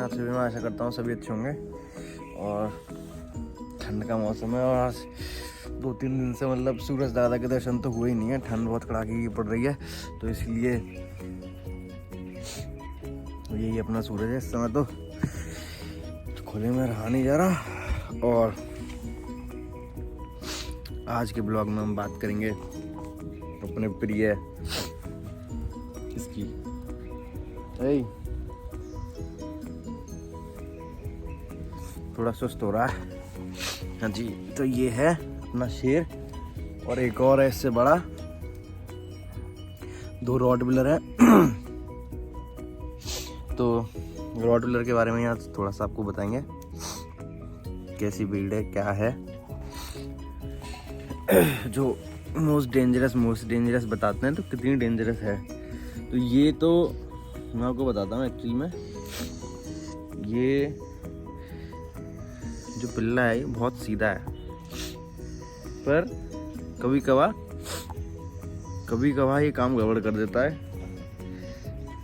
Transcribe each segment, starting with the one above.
से भी मैं आशा करता हूँ सभी अच्छे होंगे। और ठंड का मौसम है और आज 2-3 दिन से मतलब सूरज दादा के दर्शन तो हुए ही नहीं है। ठंड बहुत कड़ाके की पड़ रही है, तो इसलिए यही अपना सूरज है इस समय। तो खुले में रहा नहीं जा रहा। और आज के ब्लॉग में हम बात करेंगे अपने प्रिय इसकी थोड़ा सुस्त हो रहा है। हाँ जी, तो ये है अपना शेर और एक और है इससे बड़ा, 2 रॉटविलर है। तो रॉटविलर के बारे में आज थोड़ा सा आपको बताएंगे, कैसी ब्रीड है, क्या है। जो मोस्ट डेंजरस बताते हैं, तो कितनी डेंजरस है। तो ये तो मैं आपको बताता हूँ एक्चुअली में, ये जो पिल्ला है ये बहुत सीधा है, पर कभी कभार ये काम गड़बड़ कर देता है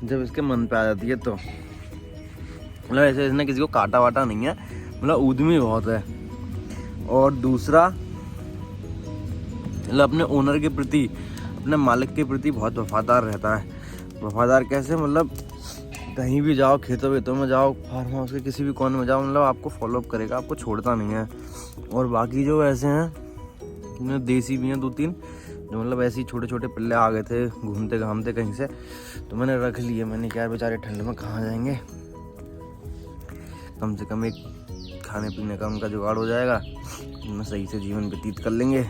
जब इसके मन पे आ जाती है। तो मतलब ऐसे इसने किसी को काटा वाटा नहीं है, मतलब उद्यमी बहुत है। और दूसरा मतलब अपने ओनर के प्रति, अपने मालिक के प्रति बहुत वफादार रहता है। वफादार कैसे, मतलब कहीं भी जाओ, खेतों वेतों में जाओ, फार्म हाउस के किसी भी कोने में जाओ, मतलब आपको फॉलोअप करेगा, आपको छोड़ता नहीं है। और बाकी जो ऐसे हैं देसी भी हैं 2-3, जो मतलब ऐसे ही छोटे छोटे पिल्ले आ गए थे घूमते घामते कहीं से, तो मैंने रख लिए। मैंने क्या बेचारे ठंड में कहाँ जाएंगे, कम से कम एक खाने पीने का उनका जुगाड़ हो जाएगा, उनमें सही से जीवन व्यतीत कर लेंगे।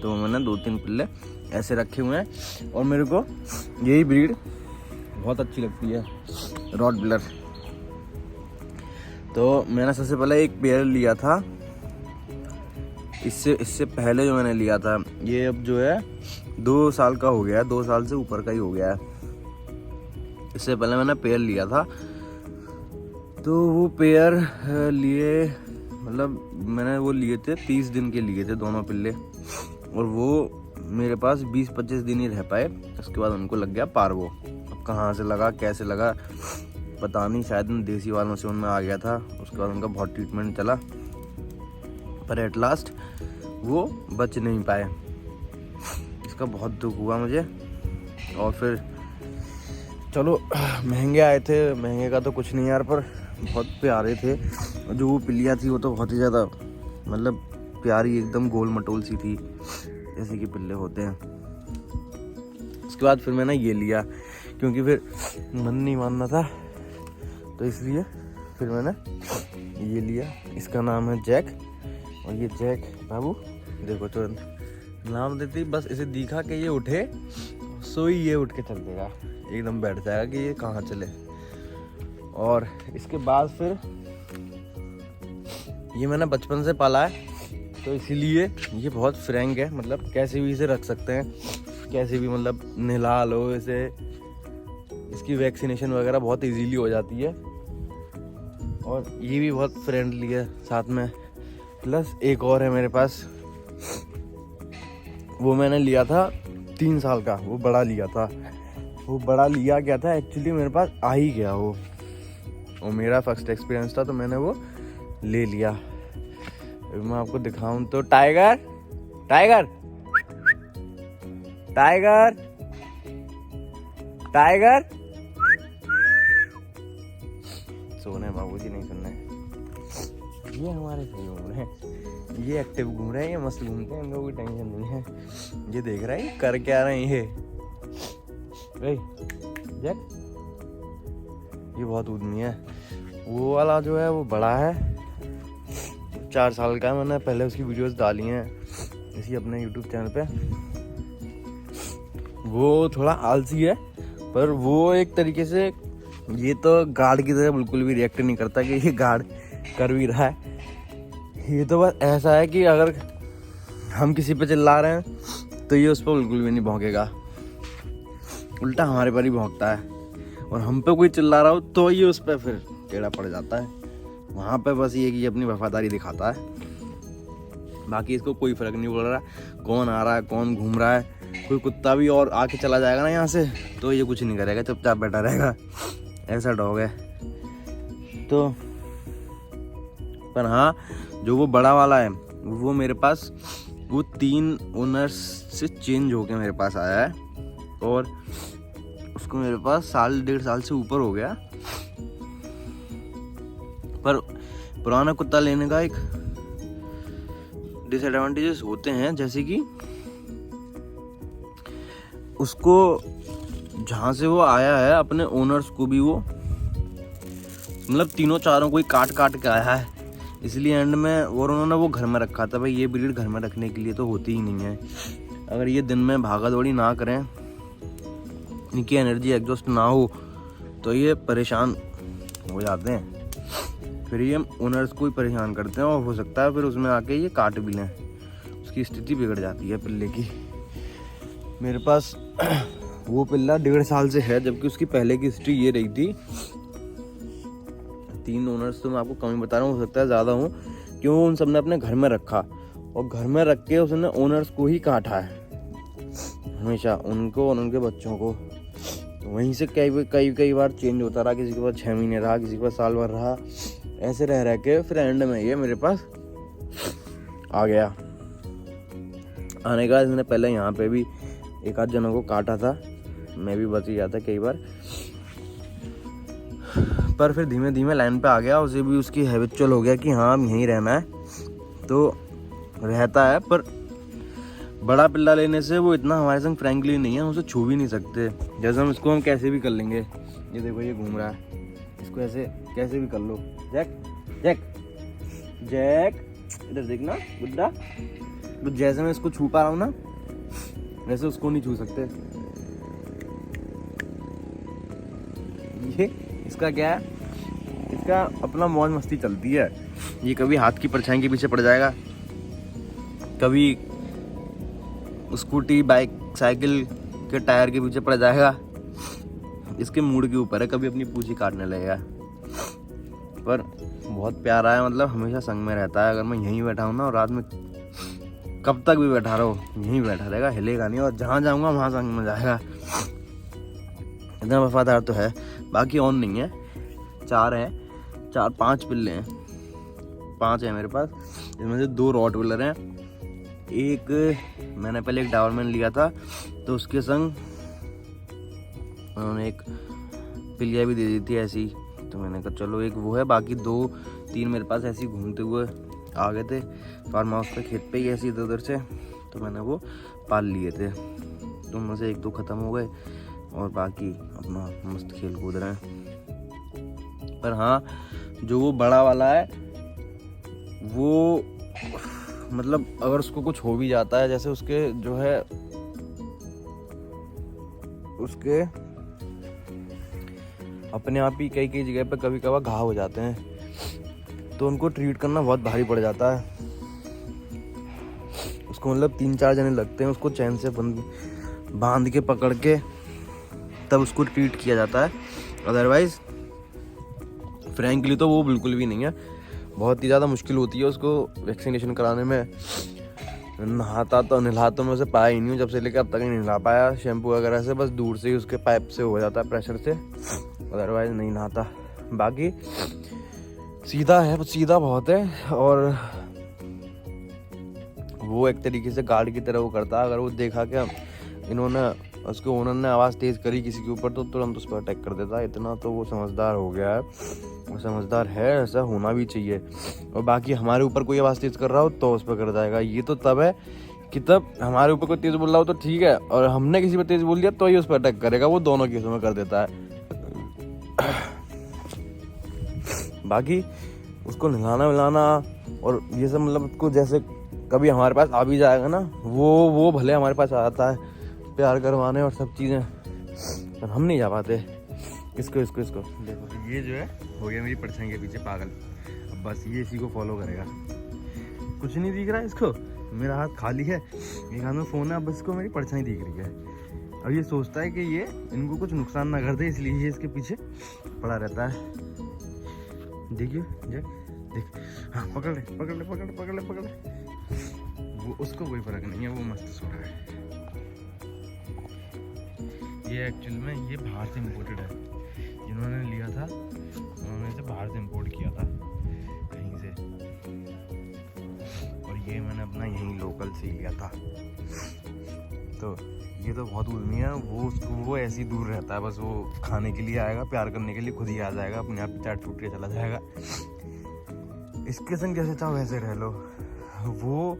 तो मैंने 2-3 पिल्ले ऐसे रखे हुए हैं और मेरे को यही ब्रीड बहुत अच्छी लगती है, रॉटविलर। तो मैंने सबसे पहले एक पेयर लिया था, इससे पहले जो मैंने लिया था, ये अब जो है 2 साल का हो गया है, 2 साल से ऊपर का ही हो गया है। इससे पहले मैंने पेयर लिया था, तो वो पेयर लिए, मतलब मैंने वो लिए थे 30 दिन के लिए थे दोनों पिल्ले, और वो मेरे पास 20-25 दिन ही रह पाए। उसके बाद उनको लग गया पार्वो। अब कहाँ से लगा, कैसे लगा पता नहीं, शायद उन देसी वालों से उनमें आ गया था। उसके बाद उनका बहुत ट्रीटमेंट चला, पर एट लास्ट वो बच नहीं पाए। इसका बहुत दुख हुआ मुझे। और फिर चलो महंगे आए थे, महंगे का तो कुछ नहीं यार, पर बहुत प्यारे थे। जो वो पिल्लियाँ थी वो तो बहुत ही ज़्यादा मतलब प्यारी, एकदम गोल मटोल सी थी, जैसे कि पिल्ले होते हैं। उसके बाद फिर मैंने ये लिया, क्योंकि फिर मन नहीं मानना था, तो इसलिए फिर मैंने ये लिया। इसका नाम है जैक। और ये जैक बाबू देखो, तुरंत नाम देती, बस इसे दिखा कि ये उठे, सोई ये उठ के चल देगा, एकदम बैठ जाएगा कि ये कहाँ चले। और इसके बाद फिर ये मैंने बचपन से पाला है, तो इसीलिए ये बहुत फ्रैंक है, मतलब कैसे भी इसे रख सकते हैं, कैसे भी मतलब नहला लो इसे। इसकी वैक्सीनेशन वगैरह बहुत इजीली हो जाती है, और ये भी बहुत फ्रेंडली है साथ में। प्लस एक और है मेरे पास, वो मैंने लिया था 3 साल का, वो बड़ा लिया था। वो बड़ा लिया क्या था एक्चुअली, मेरे पास आ ही गया वो, और मेरा फर्स्ट एक्सपीरियंस था, तो मैंने वो ले लिया। मैं आपको दिखाऊं तो टाइगर टाइगर टाइगर टाइगर सोने बाबूजी नहीं सुनना है। ये हमारे सही घूम रहे हैं, ये एक्टिव घूम रहे हैं, ये मस्त घूमते हैं, इनको कोई टेंशन नहीं है। ये देख रहा है कर क्या रहे हैं ये जैक, ये बहुत उद्यमी है। वो वाला जो है वो बड़ा है, 4 साल का। मैंने पहले उसकी वीडियोस डाली हैं इसी अपने यूट्यूब चैनल पे। वो थोड़ा आलसी है, पर वो एक तरीके से, ये तो गार्ड की तरह बिल्कुल भी रिएक्ट नहीं करता कि ये गार्ड कर भी रहा है। ये तो बस ऐसा है कि अगर हम किसी पे चिल्ला रहे हैं तो ये उस पर बिल्कुल भी नहीं भौंकेगा, उल्टा हमारे पर ही भौंकता है। और हम पे कोई चिल्ला रहा हो तो ये उस पर फिर टेढ़ा पड़ जाता है। वहाँ पे बस ये कि अपनी वफादारी दिखाता है, बाकी इसको कोई फर्क नहीं पड़ रहा कौन आ रहा है कौन घूम रहा है। कोई कुत्ता भी और आके चला जाएगा ना यहाँ से, तो ये कुछ नहीं करेगा, चुपचाप बैठा रहेगा। ऐसा डॉग है। तो पर हाँ, जो वो बड़ा वाला है वो मेरे पास वो 3 ओनर्स से चेंज होके मेरे पास आया है, और उसको मेरे पास 1.5 साल से ऊपर हो गया। पर पुराना कुत्ता लेने का एक डिसएडवांटेजेस होते हैं, जैसे कि उसको जहाँ से वो आया है अपने ओनर्स को भी वो मतलब तीनों चारों को ही काट के आया है, इसलिए एंड में और उन्होंने वो घर में रखा था। भाई ये ब्रीड घर में रखने के लिए तो होती ही नहीं है। अगर ये दिन में भागा दौड़ी ना करें, इनकी एनर्जी एग्जॉस्ट ना हो, तो ये परेशान हो जाते हैं, फिर ये ओनर्स को ही परेशान करते हैं, और हो सकता है फिर उसमें आके ये काट भी लें, उसकी स्थिति बिगड़ जाती है पिल्ले की। मेरे पास वो पिल्ला 1.5 साल से है, जबकि उसकी पहले की हिस्ट्री ये रही थी। 3 ओनर्स तो मैं आपको कम ही बता रहा हूँ, हो सकता है ज़्यादा हूँ, क्यों उन सब ने अपने घर में रखा, और घर में रख के उसने ओनर्स को ही काटा है हमेशा, उनको और उनके बच्चों को। तो वहीं से कई बार चेंज होता रहा, किसी के पास 6 महीने रहा, किसी के पास साल भर रहा, ऐसे रह के फिर एंड में ये मेरे पास आ गया। आने के बाद इसने पहले यहाँ पे भी 1 आध जनों को काटा था, मैं भी बच ही जाता कई बार, पर फिर धीमे धीमे लाइन पे आ गया। उसे भी उसकी हैबिचुअल हो गया कि हाँ यहीं रहना है, तो रहता है। पर बड़ा पिल्ला लेने से वो इतना हमारे संग फ्रैंकली नहीं है, हम उसे छू भी नहीं सकते। जैसे हम इसको कैसे भी कर लेंगे, ये देखो ये घूम रहा है, इसको ऐसे कैसे भी कर लो। जैक जैक जैक इधर देखना बुड्ढा, तो जैसे मैं इसको छू पा रहा हूँ ना, वैसे उसको नहीं छू सकते। ये इसका क्या है, इसका अपना मौज मस्ती चलती है। ये कभी हाथ की परछाई के पीछे पड़ जाएगा, कभी स्कूटी बाइक साइकिल के टायर के पीछे पड़ जाएगा, इसके मूड के ऊपर है, कभी अपनी पूंछी काटने लगेगा। पर बहुत प्यारा है, मतलब हमेशा संग में रहता है। अगर मैं यहीं बैठा हूँ ना, रात में कब तक भी बैठा रहो, यहीं बैठा रहेगा, हिलेगा नहीं, और जहाँ जाऊँगा वहाँ संग में जाएगा। इतना वफादार तो है। बाकी ऑन नहीं है, 5 पिल्ले हैं, 5 है मेरे पास, जिसमें से 2 रॉटविलर हैं। एक मैंने पहले एक डाबरमैन लिया था, तो उसके संग उन्होंने एक पिल्लिया भी दे दी थी ऐसी, तो मैंने कहा चलो एक वो है, बाकी 2-3 मेरे पास ऐसे ही घूमते हुए आ गए थे फार्म हाउस पे, खेत पे ही ऐसे इधर उधर से, तो मैंने वो पाल लिए थे। तो उनमें से 1-2 ख़त्म हो गए, और बाकी अपना मस्त खेल कूद रहे हैं। पर हाँ, जो वो बड़ा वाला है वो मतलब अगर उसको कुछ हो भी जाता है, जैसे उसके जो है उसके अपने आप ही कई जगह पे कभी कभार घाव हो जाते हैं, तो उनको ट्रीट करना बहुत भारी पड़ जाता है। उसको मतलब 3-4 जने लगते हैं उसको चैन से बांध के पकड़ के, तब उसको ट्रीट किया जाता है। अदरवाइज फ्रैंकली तो वो बिल्कुल भी नहीं है, बहुत ही ज़्यादा मुश्किल होती है उसको वैक्सीनेशन कराने में। नहला तो मैं उसे पाया ही नहीं हूँ, जब से लेकर अब तक नहीं नहला पाया शैम्पू वगैरह से, बस दूर से ही उसके पाइप से हो जाता है प्रेशर से, अदरवाइज नहीं नहाता। बाकी सीधा है, सीधा बहुत है, और वो एक तरीके से गार्ड की तरह वो करता है। अगर वो देखा कि उसके ओनर ने आवाज़ तेज़ करी किसी के ऊपर, तो तुरंत उस पर अटैक कर देता है। इतना तो वो समझदार हो गया है, वो समझदार है, ऐसा होना भी चाहिए। और बाकी हमारे ऊपर कोई आवाज़ तेज़ कर रहा हो तो उस पर कर जाएगा। ये तो तब है कि तब हमारे ऊपर कोई तेज़ बोल रहा हो तो ठीक है, और हमने किसी पर तेज़ बोल दिया तो ही उस पर अटैक करेगा। वो दोनों केसों में कर देता है। बाकी उसको नहलाना विलाना और ये सब, मतलब उसको जैसे कभी हमारे पास आ भी जाएगा ना, वो भले हमारे पास आ जाता है प्यार करवाने और सब चीज़ें, पर हम नहीं जा पाते। इसको देखो, ये जो है हो गया मेरी परछाई के पीछे पागल। अब बस ये इसी को फॉलो करेगा। कुछ नहीं दिख रहा है इसको, मेरा हाथ खाली है, एक हाथ में फ़ोन है, बस इसको मेरी परछाई दिख रही है। अब ये सोचता है कि ये इनको कुछ नुकसान ना कर दे, इसलिए ये इसके पीछे पड़ा रहता है। देखिए देख, हाँ पकड़ ले। वो उसको कोई फर्क नहीं है, वो मस्त सो रहा है। ये एक्चुअल में ये बाहर से इम्पोर्टेड है। जिन्होंने लिया था उन्होंने इसे बाहर से इम्पोर्ट किया था कहीं से, और ये मैंने अपना यहीं लोकल से लिया था। तो ये तो बहुत उद्यमी है, वो ऐसे ही दूर रहता है, बस वो खाने के लिए आएगा, प्यार करने के लिए खुद ही आ जाएगा, अपने आप चाट टूट के चला जाएगा। इसके संग जैसे चाहो वैसे रह लो। वो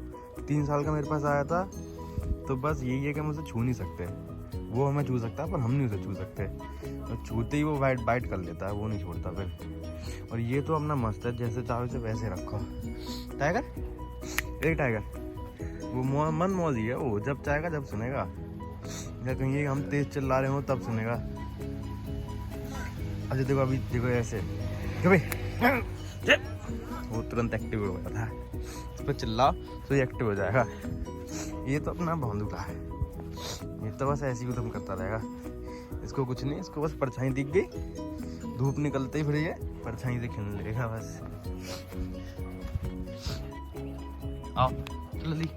3 साल का मेरे पास आया था, तो बस यही है कि हम उसे छू नहीं सकते। वो हमें छू सकता है पर हम नहीं उसे छू सकते, और छूते ही वो बाइट कर लेता है, वो नहीं छोड़ता फिर। और ये तो अपना मस्त है, जैसे चाहो इसे वैसे रखो। टाइगर, एक टाइगर वो मन मौजी है, वो जब चाहेगा जब सुनेगा, या कहीं हम तेज चिल्ला रहे हो तब सुनेगा। अच्छा देखो, अभी देखो ऐसे भाई वो तुरंत एक्टिव हो गया था, इस पर चिल्ला तो ये एक्टिव हो जाएगा। ये तो अपना भौंदूका है, ये तो बस ऐसे ही उधम करता रहेगा। इसको कुछ नहीं, इसको बस परछाई दिख गई, धूप निकलते ही फिर ये परछाई से खेलने लगेगा बस। आओ जल्दी,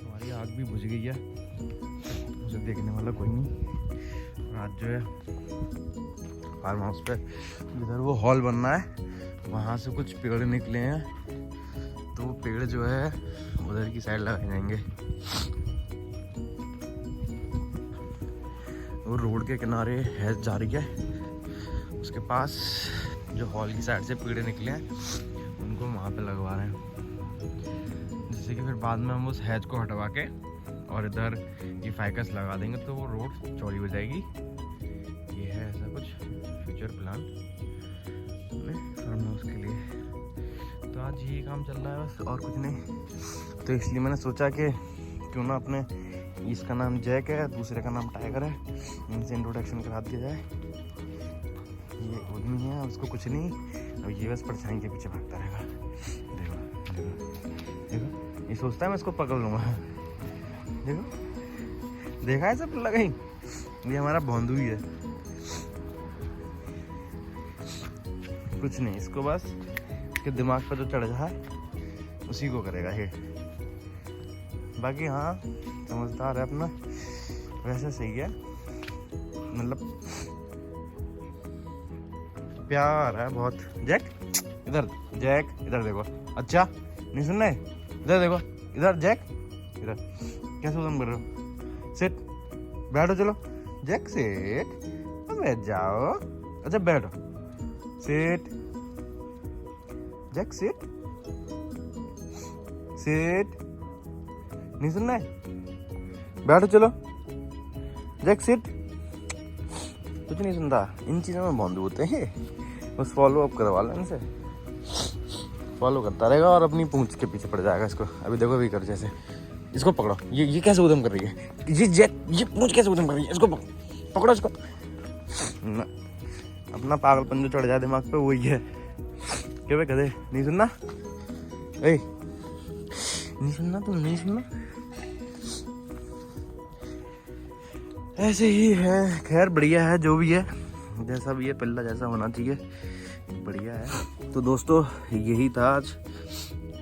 हमारी आग भी बुझ गई है, मुझे देखने वाला कोई नहीं। और आज जो है फार्म हाउस पे इधर वो हॉल बनना है, वहाँ से कुछ पेड़ निकले हैं, तो वो पेड़ जो है उधर की साइड लगाए जाएंगे। वो रोड के किनारे हैज जा रही है, उसके पास जो हॉल की साइड से पेड़ निकले हैं उनको वहाँ पे लगवा रहे हैं, जिससे कि फिर बाद में हम उस हैज को हटवा के और इधर ये फाइकस लगा देंगे, तो वो रोड चौड़ी हो जाएगी। ये है ऐसा कुछ फ्यूचर प्लान फार्म हाउस के लिए। तो आज यही काम चल रहा है बस, और कुछ नहीं। तो इसलिए मैंने सोचा कि क्यों ना अपने, इसका नाम जैक है, दूसरे का नाम टाइगर है, इनसे इंट्रोडक्शन करा दिया जाए। ये उद्यमी है, उसको कुछ नहीं, अब ये बस परछाई के पीछे भागता रहेगा। देखो देखो देखो, ये सोचता है मैं इसको पकड़ लूँगा। देखो, देखा है सब लगाई, ये हमारा भौंदू ही है। कुछ नहीं, इसको बस इसके दिमाग पर जो चढ़ जाए उसी को करेगा ये। बाकी हाँ, समझदार है अपना, वैसे सही है, मतलब प्यार है बहुत। जैक इधर, जैक इधर देखो, अच्छा नहीं सुन रहे, इधर देखो, इधर जैक इधर, कैसे उधम कर रहे हो? सिट, बैठो, चलो जैक सिट, बैठ जाओ, अच्छा बैठो, सिट जैक सिट, सिट, नहीं सुनना है, बैठो चलो जैक सिट। कुछ नहीं सुनता, इन चीज़ों में भौंदू होते हैं, बस फॉलो अप करवा लो इनसे, फॉलो करता रहेगा और अपनी पूंछ के पीछे पड़ जाएगा इसको। अभी देखो, अभी कर जैसे, इसको पकड़ो, ये कैसे उधम कर रही है, ये जैक, ये पूंछ कैसे उधम कर रही है, इसको पकड़ो इसको ना। अपना पागलपन जो चढ़ जाए दिमाग पे वही है। क्या भाई कदे नहीं सुनना, ए नहीं सुनना, तुम नहीं सुनना, ऐसे ही है। खैर बढ़िया है, जो भी है, जैसा भी है, पिल्ला जैसा होना चाहिए, बढ़िया है। तो दोस्तों यही था आज,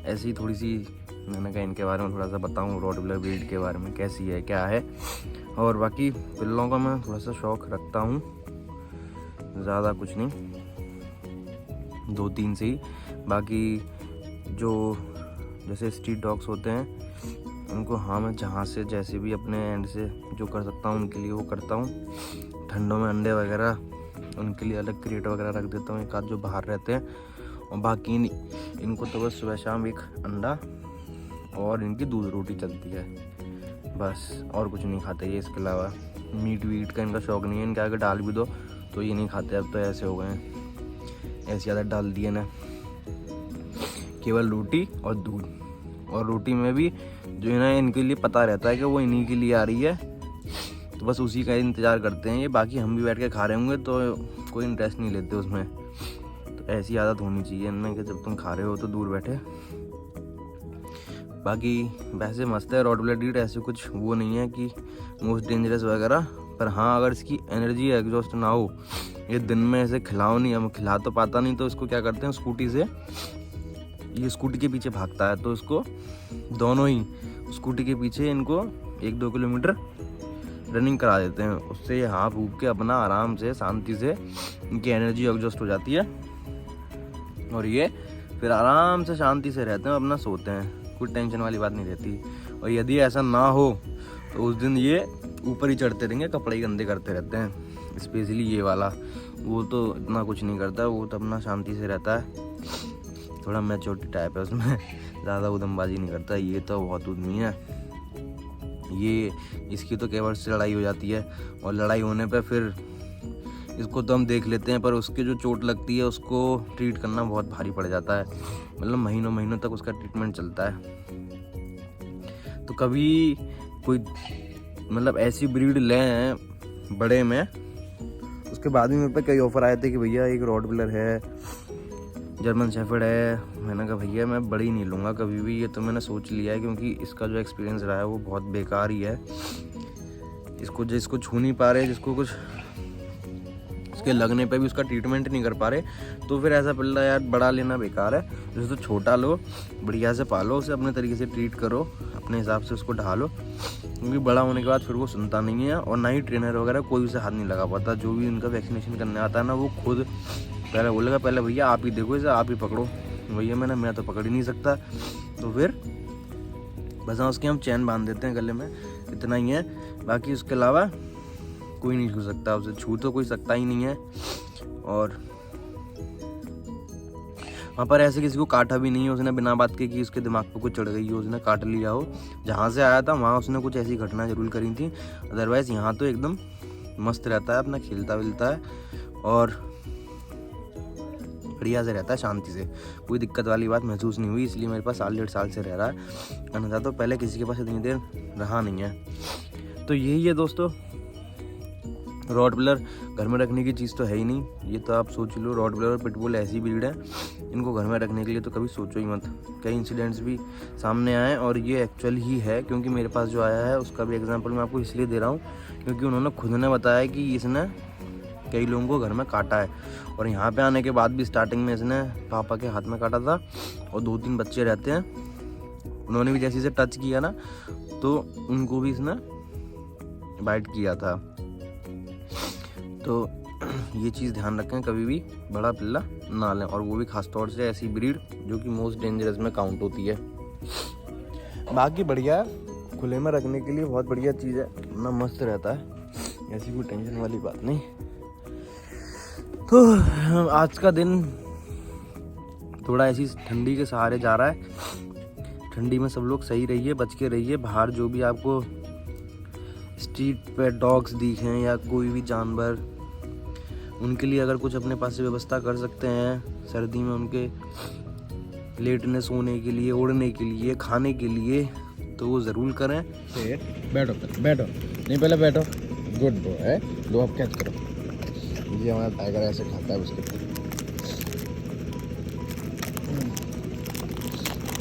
ऐसी ही थोड़ी सी मैंने कहा इनके बारे में थोड़ा सा बताऊं, रॉटविलर ब्रीड के बारे में, कैसी है क्या है। और बाकी पिल्लों का मैं थोड़ा सा शौक रखता हूँ, ज़्यादा कुछ नहीं, 2-3 से ही। बाकी जो जैसे स्ट्रीट डॉग्स होते हैं उनको हाँ मैं जहाँ से जैसे भी अपने एंड से जो कर सकता हूँ उनके लिए वो करता हूँ। ठंडों में अंडे वगैरह उनके लिए अलग क्रेट वगैरह रख देता हूँ, एक आध जो बाहर रहते हैं, और बाकी इनको तो बस सुबह शाम एक अंडा और इनकी दूध रोटी चलती है बस, और कुछ नहीं खाते ये। इसके अलावा मीट वीट का इनका शौक नहीं है, इनके आगे डाल भी दो तो ये नहीं खाते। अब तो ऐसे हो गए हैं, ऐसी आदत डाल दी है ना, केवल रोटी और दूध, और रोटी में भी जो है ना इनके लिए पता रहता है कि वो इन्हीं के लिए आ रही है, तो बस उसी का इंतज़ार करते हैं ये। बाकी हम भी बैठ के खा रहे होंगे तो कोई इंटरेस्ट नहीं लेते उसमें। तो ऐसी आदत होनी चाहिए इनमें कि जब तुम खा रहे हो तो दूर बैठे। बाकी वैसे मस्त है रॉटविलर ब्रीड, ऐसे कुछ वो नहीं है कि मोस्ट डेंजरस वगैरह, पर हाँ अगर इसकी एनर्जी एग्जॉस्ट ना हो, ये दिन में ऐसे खिलाओ नहीं, हम खिला तो पाता नहीं, तो इसको क्या करते हैं स्कूटी से, ये स्कूटी के पीछे भागता है, तो इसको दोनों ही स्कूटी के पीछे इनको 1-2 किलोमीटर रनिंग करा देते हैं। उससे ये हाँफ फूक के अपना आराम से शांति से इनकी एनर्जी एडजस्ट हो जाती है और ये फिर आराम से शांति से रहते हैं, अपना सोते हैं, कोई टेंशन वाली बात नहीं रहती। और यदि ऐसा ना हो तो उस दिन ये ऊपर ही चढ़ते रहेंगे, कपड़े ही गंदे करते रहते हैं। स्पेशली ये वाला, वो तो इतना कुछ नहीं करता, वो तो अपना शांति से रहता है, थोड़ा मैच्योरिटी टाइप है उसमें, ज़्यादा उदमबाजी नहीं करता। ये तो बहुत उद्यमी है, ये इसकी तो केवल से लड़ाई हो जाती है और लड़ाई होने पे फिर इसको तो हम देख लेते हैं, पर उसके जो चोट लगती है उसको ट्रीट करना बहुत भारी पड़ जाता है, मतलब महीनों महीनों तक उसका ट्रीटमेंट चलता है। तो कभी कोई मतलब ऐसी ब्रीड लें बड़े में, उसके बाद भी मेरे पे कई ऑफर आए थे कि भैया एक रॉटविलर है, जर्मन शेफर्ड है। मैंने कहा भैया मैं बड़ी नहीं लूँगा कभी भी, ये तो मैंने सोच लिया है, क्योंकि इसका जो एक्सपीरियंस रहा है वो बहुत बेकार ही है। जिसको छू नहीं पा रहे, जिसको कुछ उसके लगने पे भी उसका ट्रीटमेंट नहीं कर पा रहे, तो फिर ऐसा पिल्ला यार बड़ा लेना बेकार है। जैसे तो छोटा लो, बढ़िया से पालो उसे, अपने तरीके से ट्रीट करो, अपने हिसाब से उसको ढालो, क्योंकि बड़ा होने के बाद फिर वो सुनता नहीं है और ना ही ट्रेनर वगैरह कोई उसे हाथ नहीं लगा पाता। जो भी उनका वैक्सीनेशन करने आता है ना, वो खुद पहले बोलेगा, पहले भैया आप ही देखो इसे, आप ही पकड़ो। भैया मैं तो पकड़ ही नहीं सकता, तो फिर बस उसके हम चैन बांध देते हैं गले में, इतना ही है। बाकी उसके अलावा कोई नहीं छू सकता उसे, छू तो कोई सकता ही नहीं है। और वहाँ पर ऐसे किसी को काटा भी नहीं है, उसने बिना बात के कि उसके दिमाग पे कुछ चढ़ गई हो, उसने काट लिया हो। जहाँ से आया था वहाँ उसने कुछ ऐसी घटना जरूर करी थी, अदरवाइज यहाँ तो एकदम मस्त रहता है, अपना खेलता विलता है और बढ़िया से रहता है, शांति से, कोई दिक्कत वाली बात महसूस नहीं हुई। इसलिए मेरे पास 1.5 साल से रह रहा है, अन्यथा तो पहले किसी के पास इतनी देर रहा नहीं है। तो यही है दोस्तों, रॉटविलर घर में रखने की चीज़ तो है ही नहीं। ये तो आप सोच लो, रॉटविलर और पिटबुल ऐसी ब्रीड है, इनको घर में रखने के लिए तो कभी सोचो ही मत। कई इंसिडेंट्स भी सामने आए और ये एक्चुअल ही है, क्योंकि मेरे पास जो आया है उसका भी एग्जांपल मैं आपको इसलिए दे रहा हूँ क्योंकि उन्होंने खुद ने बताया कि इसने कई लोगों को घर में काटा है। और यहाँ पे आने के बाद भी स्टार्टिंग में इसने पापा के हाथ में काटा था और 2-3 बच्चे रहते हैं, उन्होंने भी जैसे इसे टच किया ना तो उनको भी इसने बाइट किया था। तो ये चीज़ ध्यान रखें, कभी भी बड़ा पिल्ला ना लें, और वो भी खास तौर से ऐसी ब्रीड जो कि मोस्ट डेंजरस में काउंट होती है। बाकी बढ़िया है, खुले में रखने के लिए बहुत बढ़िया चीज़ है, ना मस्त रहता है, ऐसी कोई टेंशन वाली बात नहीं। तो आज का दिन थोड़ा ऐसी ठंडी के सहारे जा रहा है। ठंडी में सब लोग सही रहिए, बच के रहिए। बाहर जो भी आपको स्ट्रीट पे डॉग्स दिखें या कोई भी जानवर, उनके लिए अगर कुछ अपने पास से व्यवस्था कर सकते हैं सर्दी में, उनके लेटने सोने के लिए, ओढ़ने के लिए, खाने के लिए, तो वो ज़रूर करें। बैठो बैठो, नहीं पहले बैठो, गुड बॉय, लो आप कैच करो। ये हमारा टाइगर ऐसे खाता है बिस्किट,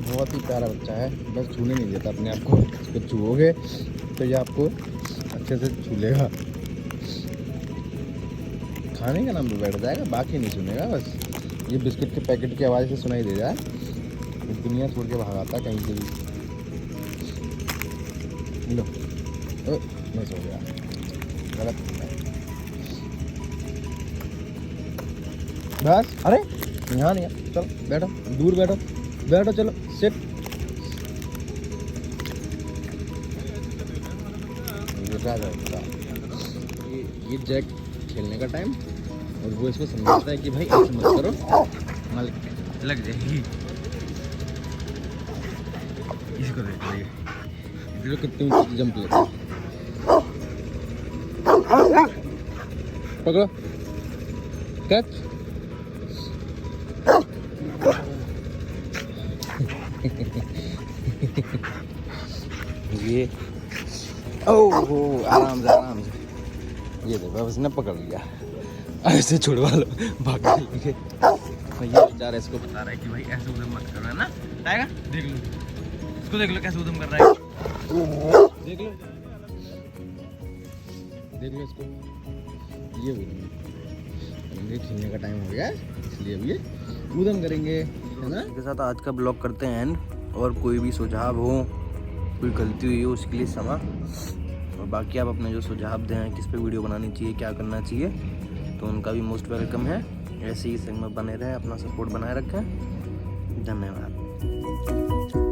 बहुत ही प्यारा बच्चा है, बस छूने नहीं देता अपने आप को। इसको छूओगे तो ये आपको अच्छे से छू लेगा, खाने का नाम पे बैठ जाएगा, बाकी नहीं सुनेगा। बस ये बिस्किट के पैकेट की आवाज़ से सुनाई दे जाए, दुनिया छोड़ के भागाता कहीं से भी। लो मैं सो गया, गलत बस। अरे यहाँ नहीं, चलो बैठो, दूर बैठो, बैठो, चलो सिट। ये जैक खेलने का टाइम, और वो इसको समझाता है कि भाई ऐसे मत करो, मालिक लग जाएगी। इसको देखो कितनी जंप लेता है। पकड़ो, कैच। ये ओह आराम से ये देखो उसने पकड़ लिया, ऐसे छुड़वा लो, भाग लेंगे। तो ये बेचारा इसको बता रहा है कि भाई ऐसे उधम मत करो, है ना टाइगर, देख लो इसको, देख लो कैसे उधम कर रहा है, देख लो इसको। ये उधम खेलने का टाइम हो गया है, इसलिए अब ये उधम करेंगे, है ना। इसके साथ आज का ब्लॉग करते हैं एंड, और कोई भी सुझाव हो, कोई गलती हुई हो उसके लिए क्षमा, और बाकी आप अपने जो सुझाव दें किस पे वीडियो बनानी चाहिए, क्या करना चाहिए, तो उनका भी मोस्ट वेलकम है। ऐसे ही संग में बने रहें, अपना सपोर्ट बनाए रखें। धन्यवाद।